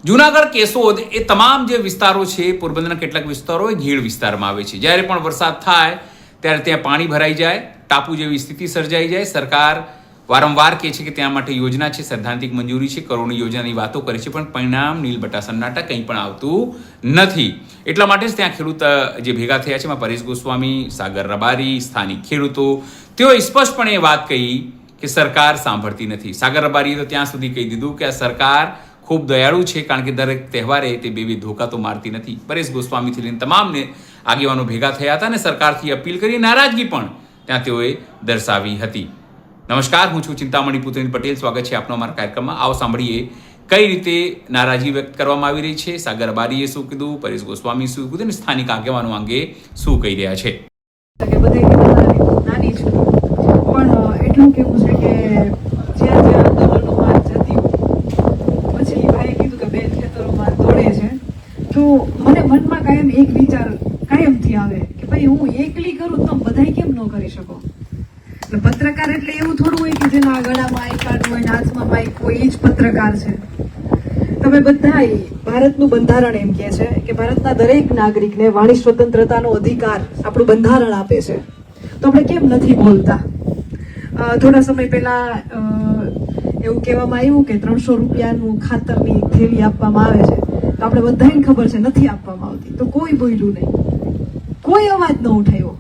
જુનાગઢ કેશોદ એ તમામ જે વિસ્તારો છે પોરબંદરના કેટલાક વિસ્તારો એ ગીળ વિસ્તારમાં આવે છે. જ્યારે પણ વરસાદ થાય ત્યારે ત્યાં પાણી ભરાઈ જાય, ટાપુ જેવી સ્થિતિ સર્જાઈ જાય. સરકાર વારંવાર કહે છે કે ત્યાં માટે યોજના છે, સૈદ્ધાંતિક મંજૂરી છે, કરોડની યોજનાની વાતો કરે છે, પણ પરિણામ નીલ બટા સન્નાટા કંઈ પણ આવતું નથી. એટલા માટે જ ત્યાં ખેડૂત જે ભેગા થયા છે, એમાં પરેશ ગોસ્વામી, સાગર રબારી, સ્થાનિક ખેડૂતો, તેઓએ સ્પષ્ટપણે એ વાત કહી કે સરકાર સાંભળતી નથી. સાગર રબારીએ તો ત્યાં સુધી કહી દીધું કે આ સરકાર ખૂબ દયાળુ છે, કારણ કે દરેક તહેવારે તે બે ધોકા તો મારતી નથી. પરેશ ગોસ્વામીથી લઈને તમામને આગેવાનો ભેગા થયા હતા અને સરકારથી અપીલ કરી, નારાજગી પણ ત્યાં તેઓએ દર્શાવી હતી. નમસ્કાર, હું છું ચિંતામણી પુત્રીન પટેલ. સ્વાગત છે આપનો અમારા કાર્યક્રમમાં. આવો સાંભળીએ કઈ રીતે નારાજગી વ્યક્ત કરવામાં આવી રહી છે, સાગર રબારીએ શું કીધું, પરેશ ગોસ્વામી શું કીધું અને સ્થાનિક આગેવાનો અંગે શું કહી રહ્યા છે. નાની છું, પણ એટલું કેવું છે કે જ્યાં જ્યાં આંદોલનોમાં જતી પછી ભાઈએ કીધું કે બેન ખેતરોમાં દોડે છે, તો મને મનમાં કાયમ એક વિચાર કાયમથી આવે કે ભાઈ હું એકલી કરું તો બધાય કેમ ન કરી શકો. પત્રકાર એટલે એવું થોડું હોય કે જેના ગળામાં આઈ કાર્ડ હોય, હાથમાં માઇક હોય, એ જ પત્રકાર છે. તમે બધા ભારતનું બંધારણ એમ કહે છે કે ભારતના દરેક નાગરિકને વાણી સ્વતંત્રતાનો અધિકાર આપણું બંધારણ આપે છે, તો આપણે કેમ નથી બોલતા? થોડા સમય પહેલા એવું કહેવામાં આવ્યું કે 300 રૂપિયાનું ખાતરની થેલી આપવામાં આવે છે, તો આપણે બધાને ખબર છે નથી આપવામાં આવતી, તો કોઈ બોલ્યું નહીં, કોઈ અવાજ ન ઉઠાવ્યો.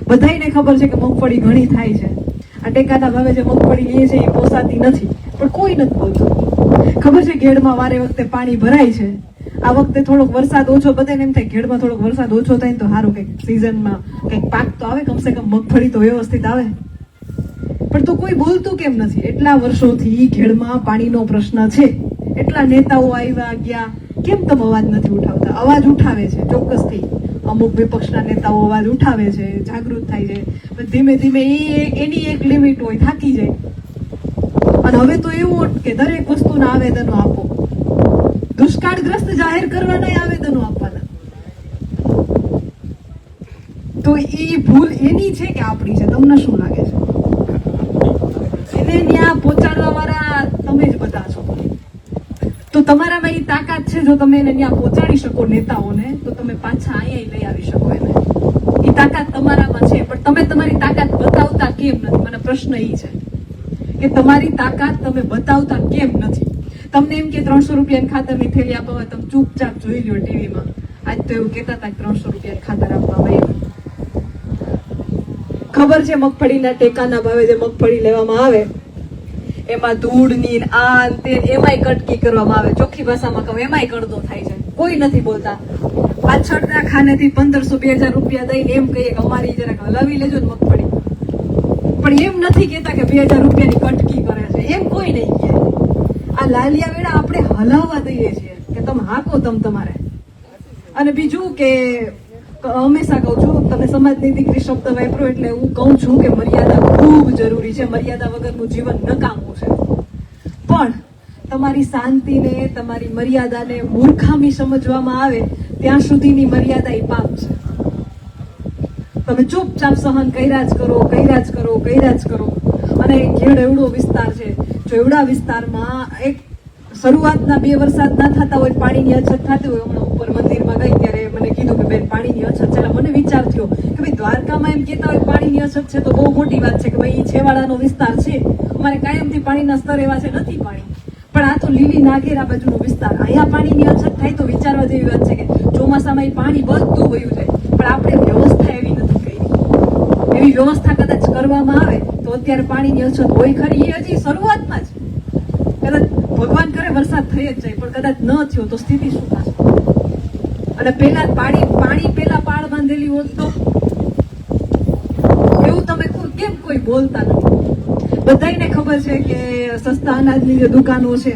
બધાને ખબર છે કે મગફળી ઘણી થાય છે, આ ટેકાના ભાવે જે મગફળી લે છે એ પોસાતી નથી, પણ કોઈ નથી બોલતું. ખબર છે ઘેડમાં વારે વખતે પાણી ભરાય છે, આ વખતે થોડોક વરસાદ ઓછો, બધાને એમ થાય ઘેડમાં થોડોક વરસાદ ઓછો થાય તો સારું, કંઈક સિઝનમાં કંઈક પાક તો આવે, કમસે કમ મગફળી તો વ્યવસ્થિત આવે, પણ તો કોઈ બોલતું કેમ નથી? એટલા વર્ષોથી ઘેડમાં પાણીનો પ્રશ્ન છે, એટલા નેતાઓ આવ્યા ગયા, કેમ તમે અવાજ નથી ઉઠાવતા? અવાજ ઉઠાવે છે ચોક્કસથી, અમુક વિપક્ષના નેતાઓ અવાજ ઉઠાવે છે, જાગૃત થાય છે, પણ ધીમે ધીમે એની એક લિમિટ હોય, થાકી જાય. અને હવે તો એવું કે દરેક વસ્તુના આવેદનો આપો, દુષ્કાળગ્રસ્ત જાહેર કરવાના આવેદનો આપવાના. તો એ ભૂલ એની છે કે આપણી છે? તમને શું લાગે છે? એને ત્યાં પહોંચાડવા વાળા તમે જ બધા છો, તો તમારામાં એ તાકાત છે. જો તમે એને ત્યાં પહોંચાડી શકો નેતાઓને, તો તમે પાછા અહીંયા લઈ આવી શકો એને. એ તાકાત તમારામાં છે, પણ તમે તમારી તાકાત બતાવતા કેમ નથી? મને પ્રશ્ન એ છે કે તમારી તાકાત તમે બતાવતા કેમ નથી? તમને એમ કે 300 રૂપિયાની ખાતરની થેલી આપવા હોય, તમે ચૂપચાપ જોઈ લો ટીવીમાં. આજ તો એવું કહેતા હતા કે 300 રૂપિયાની ખાતર આપવામાં આવ્યું. ખબર છે મગફળીના ટેકાના ભાવે જે મગફળી લેવામાં આવે એમાં ધૂળની આ તે એમાંય કટકી કરવામાં આવે. ચોખ્ખી ભાષામાં કહું એમાંય કડદો થાય છે, કોઈ નથી બોલતા. પાછળના ખાનેથી 1500-2000 રૂપિયા દઈને એમ કહીએ કે અમારી જરાક હલાવી લેજો ને મગફળી, પણ એમ નથી કહેતા કે 2000 રૂપિયાની કટકી કરે છે, એમ કોઈ નહીં કહે. આ લાલિયા વેડા આપણે હલાવવા દઈએ છીએ કે તમે હાકો તમારે. અને બીજું કે હંમેશા કહું છું, તમે સમાજની દીકરી શબ્દ વાપરો એટલે હું કહું છું કે મર્યાદા ખૂબ જરૂરી છે, મર્યાદા વગરનું જીવન નકામું છે. પણ તમારી શાંતિને, તમારી મર્યાદાને મૂર્ખામી સમજવામાં આવે ત્યાં સુધીની મર્યાદા એ પાપ છે. તમે ચૂપચાપ સહન કર્યા જ કરો, કર્યા જ કરો, કર્યા જ કરો. અને ઘેડ એવડો વિસ્તાર છે, જો એવડા વિસ્તારમાં એક શરૂઆતના 2 વરસાદ ના થતા હોય, પાણીની અછત થતી હોય. હમણાં ઉપર મંદિરમાં ગઈ ત્યારે મને કીધું કે બેન પાણીની અછત છે. મને વિચાર થયો કે ભાઈ દ્વારકામાં એમ કહેતા હોય પાણીની અછત છે તો બહુ મોટી વાત છે કે ભાઈ છેવાડાનો વિસ્તાર છે, અમારે કાયમથી પાણીના સ્તર એવા છે, નથી પાણી. પણ આ તો લીલી નાગેર આ બાજુનો વિસ્તાર, અહીંયા પાણીની અછત થાય તો વિચારવા જેવી વાત છે કે ચોમાસામાં પાણી બધું વયું જાય, પણ આપણે વ્યવસ્થા એવી નથી કરી. એવી વ્યવસ્થા કદાચ કરવામાં આવે તો અત્યારે પાણીની અછત હોય ખરી, એ હજી શરૂઆતમાં જ. કદાચ ભગવાન કરે વરસાદ થઈ જ જાય, પણ કદાચ ન થયો તો સ્થિતિ શું થશે? અને પેલા પાણી પેલા પાળ બાંધેલી હોત તો એવું તમે કેમ કોઈ બોલતા નથી? બધાને ખબર છે કે સસ્તા અનાજની જે દુકાનો છે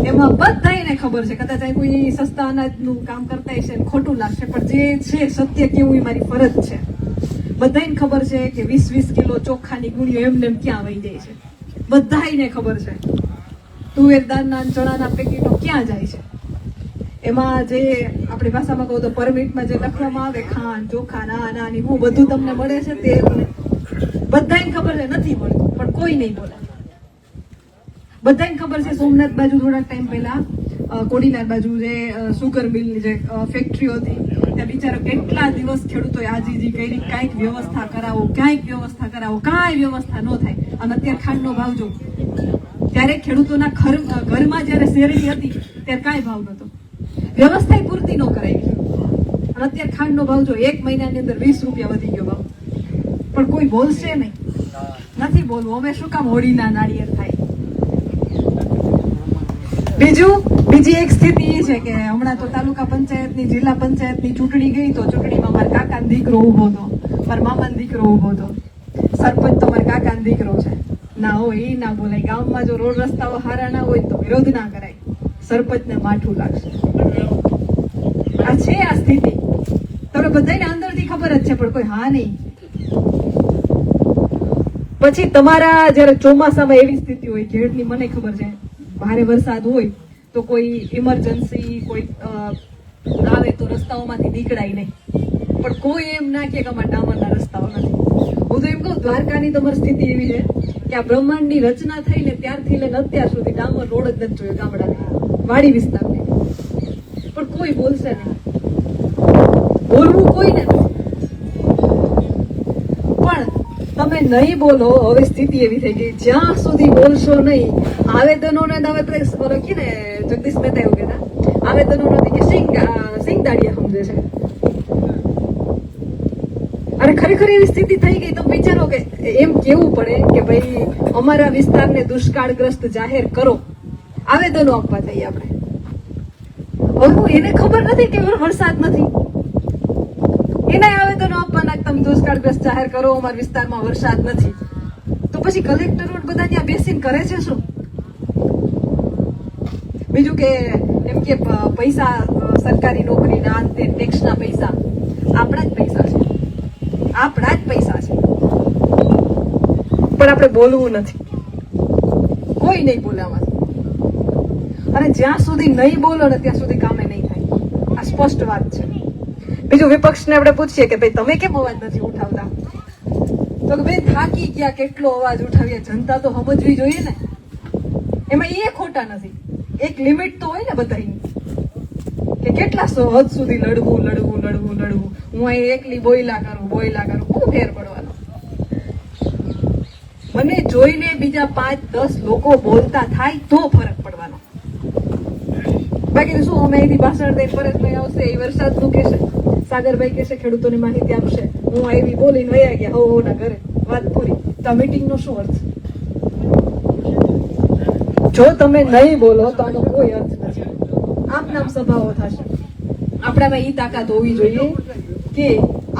એમાં બધાને ખબર છે, કદાચ કોઈ સસ્તા અનાજનું કામ કરતા હશે ખોટું લાગશે, પણ જે છે સત્ય કેવું એ મારી ફરજ છે. બધાને ખબર છે કે 20-20 કિલો ચોખાની ગુણીઓ એમને ક્યાં વહી જાય છે, બધાને ખબર છે. તુવેર દાળના ચણાના પેકેટો ક્યાં જાય છે? એમાં જે આપણી ભાષામાં કહું તો પરમિટમાં જે લખવામાં આવે ખાંડ, ચોખા, નાની હું બધું તમને મળે છે, તે બધાને ખબર છે નથી મળતું, પણ કોઈ નહીં બોલે. બધાને ખબર છે સોમનાથ બાજુ થોડાક ટાઈમ પહેલા કોડીનાર બાજુ જે સુગર મિલની જે ફેક્ટરીઓ હતી ત્યાં બિચારા કેટલા દિવસ ખેડૂતોએ આજીજી કરી, કાંઈક વ્યવસ્થા કરાવો, કાંઈ વ્યવસ્થા ન થાય. અને અત્યારે ખાંડનો ભાવ જો, ત્યારે ખેડૂતોના ઘરમાં જયારે શેરડી હતી ત્યારે કાંઈ ભાવ નતો, વ્યવસ્થા પૂરતી ન કરાવી. અને અત્યારે ખાંડનો ભાવ જો 1 મહિનાની અંદર 20 રૂપિયા વધી ગયો ભાવ. પણ કોઈ બોલશે નહીં, નથી બોલવું. હવે શું કામ હોળીના નાળિયેર થાય. બીજી એક સ્થિતિ એ છે કે હમણાં તો તાલુકા પંચાયતની, જિલ્લા પંચાયતની ચૂંટણી ગઈ તો ચૂંટણીમાં મારા કાકાનો દીકરો ઉભો હતો, મારા મામાનો દીકરો ઉભો હતો. સરપંચ તો મારા કાકાનો દીકરો છે. ના હોય એ ના બોલાય. ગામમાં જો રોડ રસ્તાઓ સારા ના હોય તો વિરોધ ના કરાય, સરપંચને માઠું લાગશે. આ છે આ સ્થિતિ. તમને બધાને અંદરથી ખબર જ છે, પણ કોઈ હા નહીં. પછી તમારા જયારે ચોમાસામાં એવી સ્થિતિ હોય, ઘેડની મને ખબર છે, ભારે વરસાદ હોય તો કોઈ ઇમરજન્સી કોઈ આવે તો રસ્તાઓમાંથી નીકળાય નહીં. પણ કોઈ એમ ના કે અમારા ડામરના રસ્તાઓ નથી. હું તો એમ કહું, દ્વારકાની તમારી સ્થિતિ એવી છે કે આ બ્રહ્માંડની રચના થઈને ત્યારથી લઈને અત્યાર સુધી ડામર રોડ જ નથી જોયો ગામડાને, વાડી વિસ્તારને. પણ કોઈ બોલશે નહીં, બોલવું કોઈને નથી. પણ તમે નહીં બોલો. હવે સ્થિતિ એવી થઈ ગઈ, જ્યાં સુધી બોલશો નહીં, આવેદનો ને જગદીશ મહેતા એવું કહેતા, આવેદનો નથી કે સિંગ દાડિયા સમજે છે. અને ખરેખર એવી સ્થિતિ થઈ ગઈ તો વિચારો કે એમ કેવું પડે કે ભાઈ અમારા વિસ્તારને દુષ્કાળગ્રસ્ત જાહેર કરો, આવેદનો આપવા જઈએ આપણે. હવે એને ખબર નથી કે વરસાદ નથી, એના આવેદનો આપવાના તમે દુષ્કાળગ્રસ્ત જાહેર કરો, અમારા વિસ્તારમાં વરસાદ નથી. તો પછી કલેક્ટર બધા ત્યાં બેસીને કરે છે શું? બીજું કે એમ કે પૈસા સરકારી નોકરીના અંતે ટેક્સના પૈસા આપણા જ પૈસા છે, પણ આપણે બોલવું નથી. કોઈ નહીં બોલે આમાંથી. અને જ્યાં સુધી નહીં બોલો ને ત્યાં સુધી કામે નહીં થાય. આ સ્પષ્ટ વાત છે. બીજું વિપક્ષને આપણે પૂછીએ કે ભાઈ તમે કેમ અવાજ નથી ઉઠાવતા? તો કે ભાઈ થાકી ગયા, કેટલો અવાજ ઉઠાવીએ. જનતા તો સમજવી જોઈએ ને, એમાં એ ખોટા નથી. એક લિમિટ તો હોય ને બધાની, કે કેટલા હદ સુધી લડવું. હું અહીં એકલી બોયલા કરું, શું ફેર પડવાનો? મને જોઈને બીજા 5-10 લોકો બોલતા થાય તો ફરક પડવાનો. બાકી શું અમે અહીંથી ભાષણ દઈને પરેશભાઈ આવશે, એ વરસાદનું કહેશે, સાગરભાઈ કહેશે, ખેડૂતોની માહિતી આપશે, હું આવી બોલીને વયા ગયા હો ના ઘરે, વાત પૂરી. તો આ મીટિંગનો શું અર્થ? જો તમે નહીં બોલો તો આનો કોઈ અર્થ નથી. આમ નામ સભાઓ થશે. આપણામાં એ તાકાત હોવી જોઈએ કે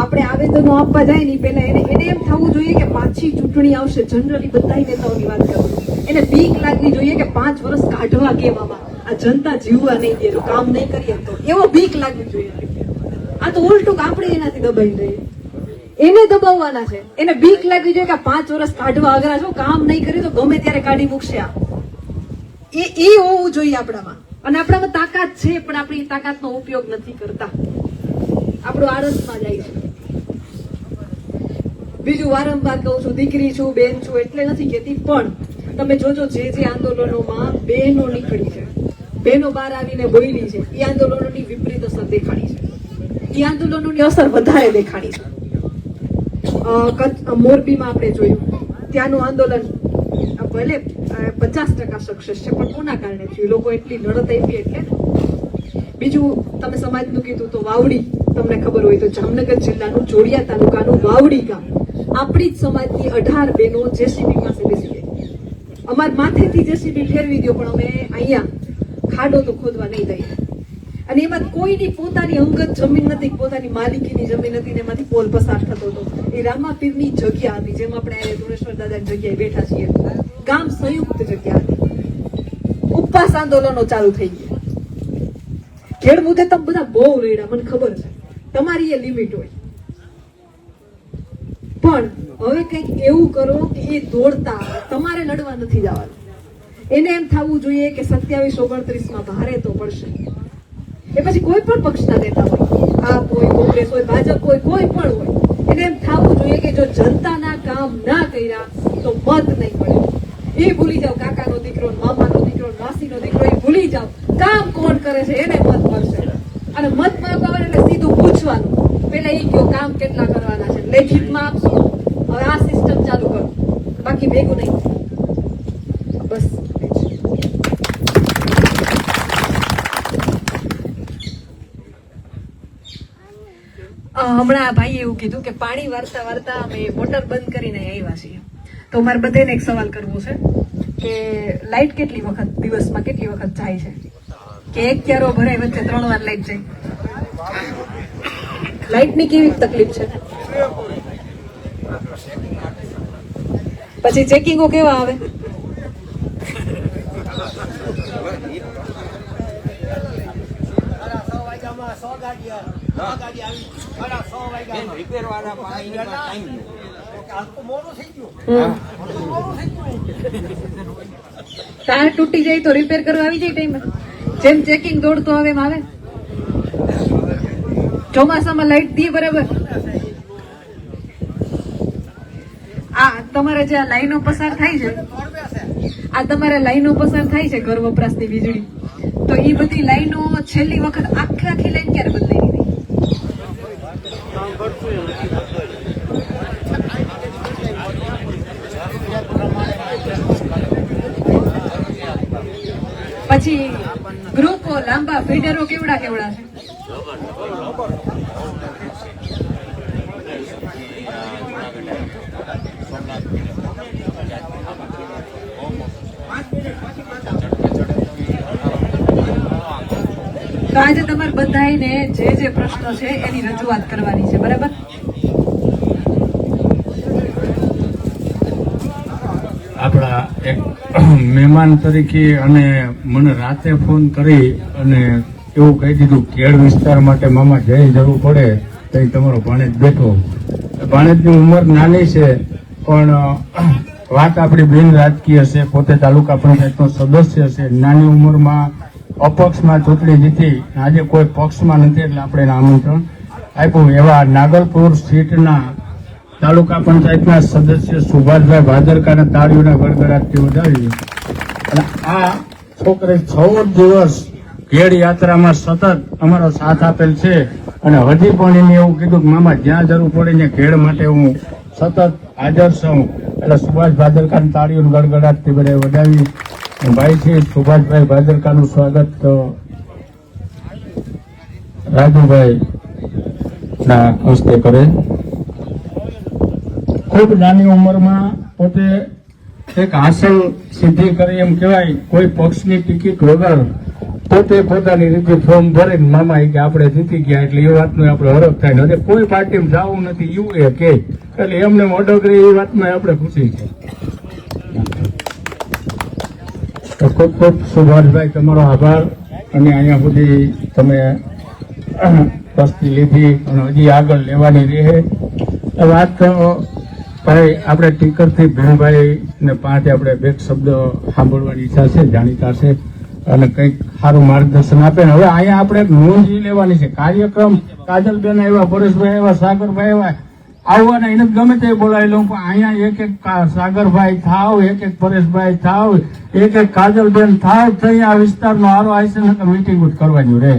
આપણે આવેદનો આપવા જાય ને પહેલા એને એમ થવું જોઈએ કે પાછી ચૂંટણી આવશે. જનરલી બધા નેતાઓની વાત કરું, એને બીક લાગવી જોઈએ કે 5 વર્ષ કાઢવા કેવામાં આ જનતા જીવવા નહીં દે, કામ નહીં કરીએ તો, એવો બીક લાગવી જોઈએ. આ તો ઉલટું આપણે એનાથી દબાઈ રહીએ, એને દબાવવાના છે. એને બીક લાગવી જોઈએ કે 5 વર્ષ કાઢવા અઘરા છો, કામ નહીં કર્યું તો ગમે ત્યારે કાઢી મૂકશે. એ હોવું જોઈએ આપણામાં. અને આપણામાં તાકાત છે, પણ આપણી તાકાતનો ઉપયોગ નથી કરતા. આપણું આળસમાં જાય છે. બીજું વારંવાર કહું છું, દીકરી છું, બેન છું એટલે નથી કહેતી, પણ તમે જોજો જે આંદોલનોમાં બહેનો નીકળી છે, બહેનો બહાર આવીને બોલી છે, એ આંદોલનોની વિપરીત અસર દેખાડી છે. એ આંદોલનોની અસર વધારે દેખાડી છે. મોરબીમાં આપણે જોયું, ત્યાંનું આંદોલન ભલે 50% સક્સેસ છે, પણ કોના કારણે થયું? લોકો એટલી લડત આપી એટલે. બીજું તમે સમાજનું કીધું તો વાવડી, તમને ખબર હોય તો જામનગર જિલ્લાનું જોડિયા તાલુકાનું વાવડી ગામ, આપણી જ સમાજની 18 બહેનો જેસીબી પાસે બેસી ગઈ. અમાર માથેથી જેસીબી ફેરવી દો, પણ અમે અહીંયા ખાડો તો ખોદવા નહીં દઈએ. અને એમાં કોઈની પોતાની અંગત જમીન નથી, પોતાની માલિકીની જમીન હતી, ને એમાંથી પોલ પસાર થતો હતો. એ રામાપીરની જગ્યા હતી, જેમ આપણે ધુણેશ્વર દાદાની જગ્યાએ બેઠા છીએ. ગામ સંયુક્ત જગ્યા હતી. ઉપવાસ આંદોલનો ચાલુ થઈ ગયા. ખેડ મુદ્દે તમે બધા બહુ રેડા, મને ખબર છે, તમારી એ લિમિટ હોય. પણ હવે કંઈક એવું કરો કે એ દોડતા આવે, તમારે લડવા નથી જવાનું. એને એમ થવું જોઈએ કે 27-29 ભારે તો પડશે. એ પછી કોઈ પણ પક્ષના નેતા હોય, આપ હોય, કોંગ્રેસ હોય, ભાજપ હોય, કોઈ પણ હોય, એને એમ થવું જોઈએ કે જો જનતાના કામ ના કર્યા તો મત નહીં મળે. એ ભૂલી જાઓ, કાકાનો દીકરો, મામાનો દીકરો, માસીનો દીકરો, એ ભૂલી જાઓ. કામ પૂછવાનું પેલા ઈ કયો કામ કેટલા કરવાના છે, લેખિતમાં આપશો, હવે આ સિસ્ટમ ચાલુ કરો, બાકી ભેગું નહીં. બસ હમણાં આ ભાઈએ એવું કીધું કે પાણી વારતા વારતા અમે મોટર બંધ કરીને આવ્યા છીએ. તો મારે બધાને એક સવાલ કરવો છે કે લાઈટ કેટલી વખત દિવસમાં કેટલી વખત જાય છે? કે એક ક્યારો ભરાય વચ્ચે 3 વાર લાઈટ જાય? લાઈટની કેવી તકલીફ છે? પછી ચેકિંગો કેવા આવે? તાર તૂટી જાય તો રિપેર કરવા આવી જાય ટાઈમે. જેમ ચેકિંગ દોડતો આવે એમ આવે. ચોમાસામાં લાઈટ દી બરાબર. આ તમારે જે આ લાઈનો પસાર થાય છે, આ તમારે લાઈનો પસાર થાય છે ઘર વપરાશની વીજળી, તો એ બધી લાઈનો છેલ્લી વખત આખી લાઈન ક્યારે બદલાઈ ગઈ? પછી ગ્રુપો લાંબા ફીડરો કેવડા કેવડા છે? તો આજે તમારે બધાને જે પ્રશ્નો છે એની રજૂઆત કરવાની છે, બરાબર? આપણા એક મહેમાન તરીકે અને મને રાતે ફોન કરી અને એવું કહી દીધું કેળ વિસ્તાર માટે મામા જઈ જરૂર પડે તો તમારો ભાણેજ બેઠો. ભાણેજની ઉંમર નાની છે પણ વાત આપણી બિન રાજકીય છે. પોતે તાલુકા પંચાયતનો સદસ્ય છે. નાની ઉંમરમાં અપક્ષમાં ચૂંટણી જીતી, આજે કોઈ પક્ષમાં નથી એટલે આપણે એને આમંત્રણ આપ્યું. એવા નાગલપુર સીટના તાલુકા પંચાયતના સદસ્ય સુભાષભાઈ ભાદરકાને તાળીઓના ગડગડાટથી વધાવી. અને આ છોકરી 14 દિવસ ઘેડ યાત્રામાં સતત અમારો સાથ આપેલ છે અને હજી પણ એને એવું કીધું કે મામા જ્યાં જરૂર પડે ત્યાં ઘેડ માટે હું સતત હાજર છું. એટલે સુભાષ ભાદરકાને તાળીઓના ગડગડાટથી બધા વધાવી. ભાઈ છે સુભાષભાઈ ભાદરકાનું સ્વાગત રાજુભાઈ ના હસ્તે કરે. ખૂબ નાની ઉંમરમાં પોતે એક હાંસલ સિદ્ધિ કરી એમ કહેવાય. કોઈ પક્ષની ટિકિટ વગર પોતે પોતાની રીતે ફોર્મ ભરીને મામા કે આપણે જીતી ગયા એટલે એ વાતનો આપણે હરખ થાય. ને કોઈ પાર્ટીમાં જવું નથી એવું એ કે એટલે એમને મોઢોગરી એ વાતમાં આપણે ખુશી છે. તો ખૂબ ખૂબ સુભાષભાઈ તમારો આભાર. અને અહીંયા સુધી તમે વસ્તી લીધી અને હજી આગળ લેવાની રહે. વાત ભાઈ આપણે ટીકરથી ભીમભાઈ ને 5 આપણે 2 શબ્દ સાંભળવાની ઈચ્છા છે, જાણીતા છે અને કંઈક સારું માર્ગદર્શન આપે. ને હવે અહીંયા આપણે નોંધ લેવાની છે. કાર્યક્રમ કાજલબેન આવ્યા, પરેશભાઈ આવ્યા, સાગરભાઈ આવ્યા, આવવાના એને ગમે તે બોલાવી લઉં પણ અહીંયા એક સાગરભાઈ થાવ, એક પરેશભાઈ થાવ, એક કાજલબેન થાવ થઈ આ વિસ્તારનો આરો આઈસે મીટિંગ કરવાની રહે.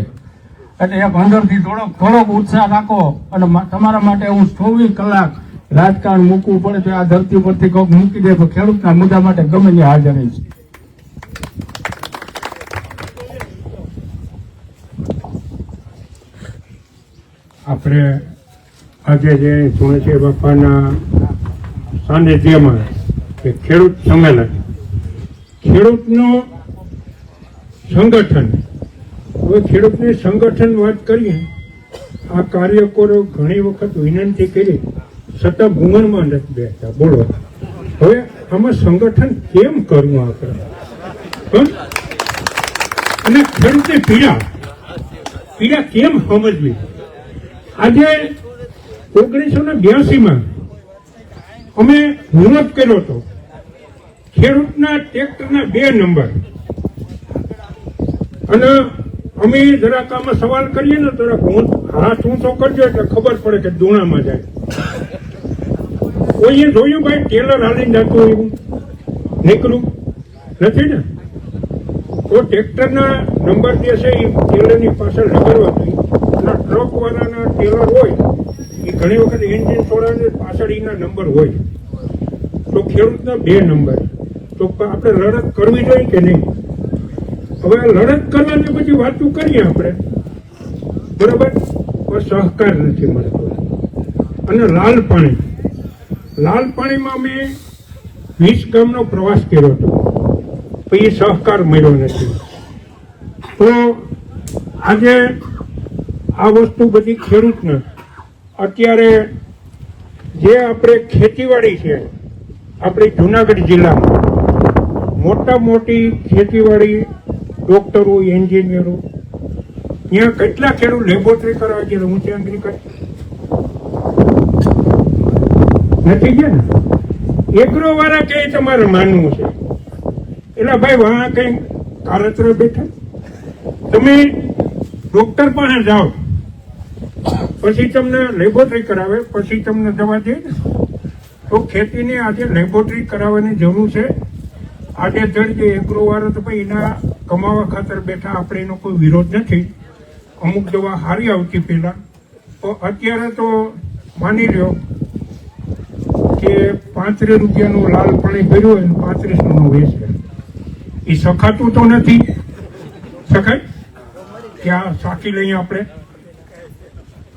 એટલે એક અંદરથી થોડોક ઉત્સાહ રાખો અને તમારા માટે હું 24 કલાક રાજકારણ મૂકવું પડે તો આ ધરતી પરથી કોઈક મૂકી દે તો ખેડૂતના મુદ્દા માટે ગમે ત્યાં હાજર છે. આપણે આજે જે તુલસી બાપાના સાનિધ્યમાં કે ખેડૂત સંમેલન, ખેડૂતનું સંગઠન. હવે ખેડૂતની સંગઠન વાત કરીએ, આ કાર્યકરો ઘણી વખત વિનંતી કરી છતાં ગુંગણમાં નથી બેસતા. બોલો હવે આમાં સંગઠન કેમ કરવું આપણે? અને ખેડૂતની પીડા કેમ સમજવી? આજે 1982માં અમે વિરોધ કર્યો હતો ખેડૂતના ટ્રેક્ટરના 2 નંબર. અને અમે જરાક આમાં સવાલ કરીએ ને જરાક હાથ ઊંચો કરજો એટલે ખબર પડે કે દુણામાં જાય. કોઈએ જોયું ભાઈ ટેલર હાલીને જતું એવું નીકળું નથી ને? તો ટ્રેક્ટરના નંબર જે છે એ ટેલરની પાછળ લગાડવા જોઈએ. ટ્રક વાળાના ટેલર હોય એ ઘણી વખત એન્જિન છોડાવીને પાછળ એના નંબર હોય તો ખેડૂતના 2 નંબર, તો આપણે લડત કરવી જોઈએ કે નહીં? હવે લડત કરવાની બધી વાતો કરીએ આપણે, બરાબર, પણ સહકાર નથી મળતો. અને લાલ પાણીમાં મેં 20 ગામનો પ્રવાસ કર્યો હતો, પછી સહકાર મળ્યો નથી. તો આજે આ વસ્તુ બધી ખેડૂતને અત્યારે જે આપણે ખેતીવાડી છે આપણી જુનાગઢ જિલ્લામાં મોટી ખેતીવાડી ડોક્ટરો, એન્જિનિયરો, ત્યાં કેટલા ખેડૂત લેબોરેટરી કરવા ગયા, હું ત્યાં નથી ગયા ને. એગ્રો વાળા કે તમારે માનવું છે એટલે ભાઈ વાહ કઈ કારત્ર બેઠા. તમે ડોક્ટર પાસે જાઓ, પછી તમને લેબોરેટરી કરાવે, પછી તમને દવા દે ને. તો ખેતીની આજે લેબોરેટરી કરાવવાની જરૂર છે. આજે જે એગ્રો વાળો તો ભાઈ એના કમાવા ખાતર બેઠા, આપણે એનો કોઈ વિરોધ નથી. અમુક દવા સારી આવતી પહેલા, તો અત્યારે તો માની લ્યો કે 35 રૂપિયાનું લાલ પાણી ભર્યું હોય 35નું વેચે. એ સખાતું તો નથી, સખાય કે આ સાચી લઈએ આપણે.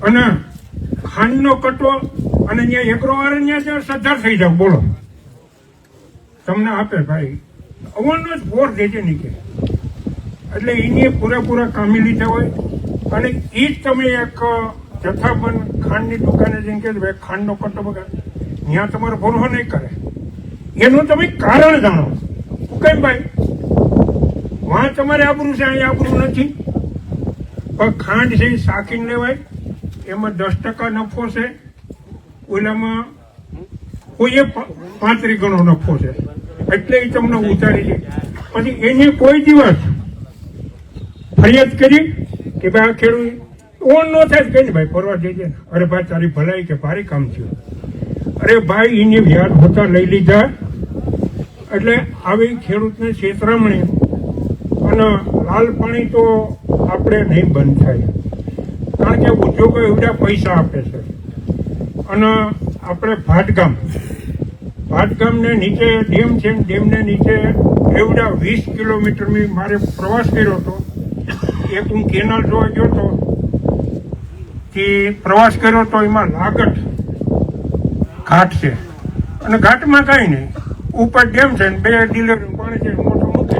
અને ખાંડનો કટો અને ત્યાં એગ્રો વાળા ત્યાં સદ્ધર થઈ જાવ, બોલો તમને આપે ભાઈ, અવનનો જ ફોર દેજે નહીં કે. એટલે એની પૂરેપૂરા કામી લીધા હોય. અને એ જ તમે એક જથ્થાબંધ ખાંડની દુકાને જઈને કે ભાઈ ખાંડનો કટો બગાડ, ત્યાં તમારો ભરોસો નહીં કરે. એનું તમે કારણ જાણો કેમ ભાઈ, વાં તમારે આબરું છે, અહીં આબરું નથી. પણ ખાંડ છે એ સાકીને લેવાય, એમાં 10% નફો છે, ઓલામાં કોઈએ 35 ગણો નફો છે, એટલે એ તમને ઉતારી છે. પછી એની કોઈ દિવસ ફરિયાદ કરી કે ભાઈ આ ખેડૂત ઓન ન થાય કઈ ને ભાઈ ફરવા જઈએ ને, અરે ભાઈ તારી ભલાઈ કે ભારી કામ થયું, અરે ભાઈ એની વ્યાજ હોતા લઈ લીધા. એટલે આવી ખેડૂતને છેતરામણી અને લાલ પાણી તો આપણે નહીં બંધ થાય, કારણ કે ઉદ્યોગો એવડા પૈસા આપે છે. અને આપણે ભાટગામને નીચે ડેમ છે, ડેમને નીચે એવડા 20 કિલોમીટર મારે પ્રવાસ કર્યો હતો. એક હું કેનાલ જોવા ગયો હતો, કે પ્રવાસ કર્યો તો એમાં લાગટ ઘાટ છે, અને ઘાટમાં કાંઈ નહીં, ઉપર ડેમ છે, 2 ડીલર પાણી છે મોટો મૂકે,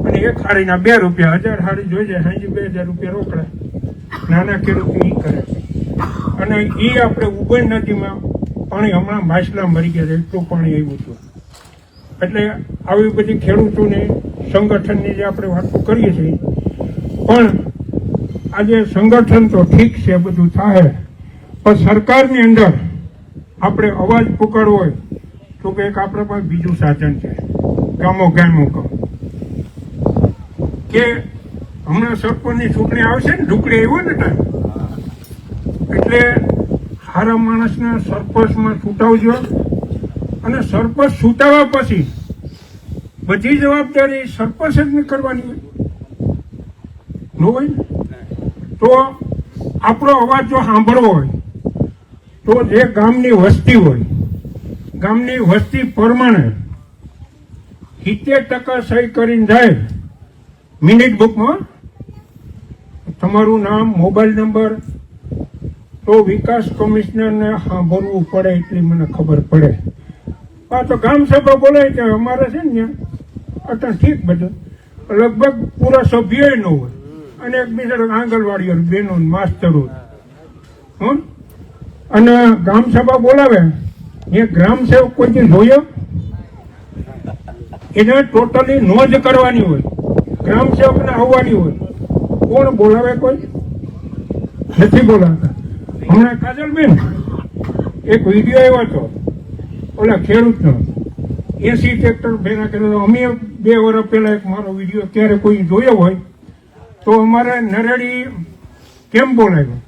અને એક હારીના 2 રૂપિયા, 1000 હારી જોઈ જાય, હાજી 2000 રૂપિયા રોકડા. નાના ખેડૂત એ કરે. અને એ આપણે ઉબેર નદીમાં પાણી હમણાં માછલા મરી ગયા છે, એટલું પાણી આવ્યું હતું. એટલે આવી બધી ખેડૂતોને સંગઠનની જે આપણે વાતો કરીએ છીએ, પણ આજે સંગઠન તો ઠીક છે, બધું થાય, પણ સરકારની અંદર આપણે અવાજ પુકારવો હોય તો કે એક આપણા પાસે બીજું સાધન છે, ગામો કે હમણાં સરપંચની ચૂંટણી આવશે ને, ઢુકડી આવ્યો ને ટાઈમ, એટલે સારા માણસને સરપંચમાં છૂટાવજો. અને સરપંચ છૂટાવ્યા પછી બધી જવાબદારી સરપંચ જ કરવાની હોય. તો આપણો અવાજ જો સાંભળવો હોય તો જે ગામની વસ્તી હોય, ગામની વસ્તી પ્રમાણે 70% સહી કરીને જાય મિનિટ બુકમાં, તમારું નામ, મોબાઈલ નંબર, તો વિકાસ કમિશનરને સાંભળવું પડે એટલી મને ખબર પડે. તો ગામ સભા બોલાય કે અમારે છે ને અત્યારે ઠીક બધું, લગભગ પૂરા સભ્ય ન હોય, અને એકબીજા આંગણવાડીઓ, બહેનો, માસ્તરો, અને ગ્રામ સભા બોલાવે, એ ગ્રામ સેવક કોઈ જોયો? એને ટોટલી નોંધ કરવાની હોય, ગ્રામ સેવકને આવવાની હોય. કોણ બોલાવે? કોઈ નથી બોલાવતા. હમણાં કાજલબેન એક વિડીયો આવ્યો હતો ઓલા ખેડૂતનો, 80 ટ્રેક્ટર ભેગા કરેલો. અમે 2 વર્ષ પહેલા એક મારો વિડીયો ક્યારે કોઈ જોયો હોય તો અમારે નરેડી કેમ બોલાવ્યો,